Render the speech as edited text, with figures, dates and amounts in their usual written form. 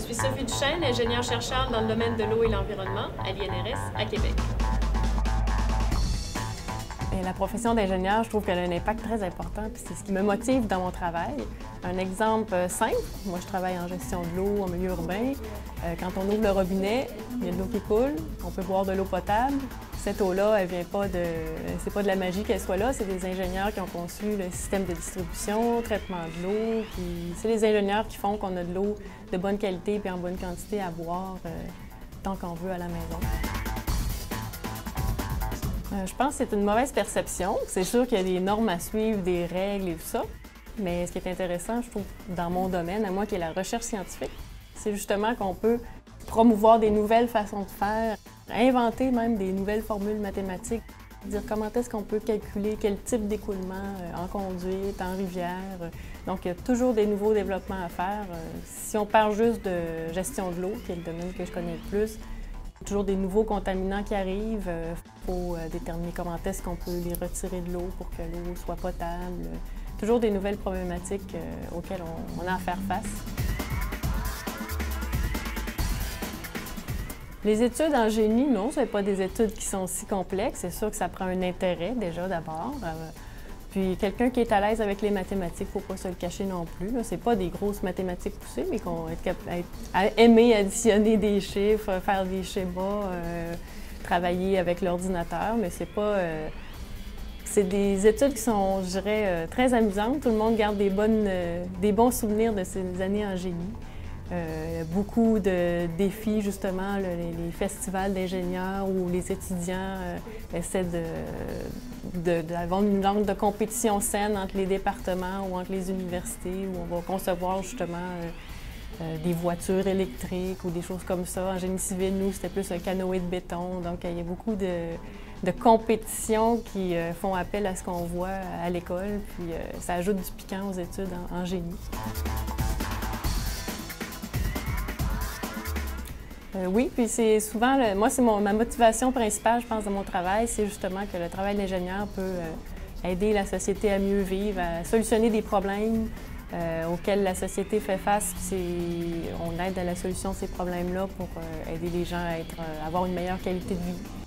suis Sophie Duchesne, ingénieure-chercheur dans le domaine de l'eau et l'environnement à l'INRS à Québec. Et la profession d'ingénieur, je trouve qu'elle a un impact très important, puis c'est ce qui me motive dans mon travail. Un exemple simple, moi je travaille en gestion de l'eau en milieu urbain. Quand on ouvre le robinet, il y a de l'eau qui coule, on peut boire de l'eau potable. Cette eau-là, elle vient pas de... c'est pas de la magie qu'elle soit là, c'est des ingénieurs qui ont conçu le système de distribution, traitement de l'eau, puis c'est les ingénieurs qui font qu'on a de l'eau de bonne qualité et en bonne quantité à boire tant qu'on veut à la maison. Je pense que c'est une mauvaise perception. C'est sûr qu'il y a des normes à suivre, des règles et tout ça. Mais ce qui est intéressant, je trouve, dans mon domaine, à moi, qui est la recherche scientifique, c'est justement qu'on peut promouvoir des nouvelles façons de faire, inventer même des nouvelles formules mathématiques, dire comment est-ce qu'on peut calculer quel type d'écoulement en conduite, en rivière. Donc, il y a toujours des nouveaux développements à faire. Si on parle juste de gestion de l'eau, qui est le domaine que je connais le plus, il y a toujours des nouveaux contaminants qui arrivent. Il faut déterminer comment est-ce qu'on peut les retirer de l'eau pour que l'eau soit potable. Toujours des nouvelles problématiques auxquelles on a à faire face. Les études en génie, non, ce n'est pas des études qui sont si complexes. C'est sûr que ça prend un intérêt déjà d'abord. Puis quelqu'un qui est à l'aise avec les mathématiques, il ne faut pas se le cacher non plus. Ce n'est pas des grosses mathématiques poussées, mais qu'on va aimer additionner des chiffres, faire des schémas, travailler avec l'ordinateur, mais c'est pas... c'est des études qui sont, je dirais, très amusantes. Tout le monde garde des bons souvenirs de ces années en génie. Beaucoup de défis, justement, les festivals d'ingénieurs où les étudiants essaient d'avoir une langue de compétition saine entre les départements ou entre les universités, où on va concevoir justement des voitures électriques ou des choses comme ça. En génie civil, nous, c'était plus un canoë de béton. Donc, il y a beaucoup de compétitions qui font appel à ce qu'on voit à l'école, puis ça ajoute du piquant aux études en génie. Oui, puis c'est souvent, moi, c'est ma motivation principale, je pense, de mon travail, c'est justement que le travail d'ingénieur peut aider la société à mieux vivre, à solutionner des problèmes auxquels la société fait face. On aide à la solution de ces problèmes-là pour aider les gens à avoir une meilleure qualité de vie.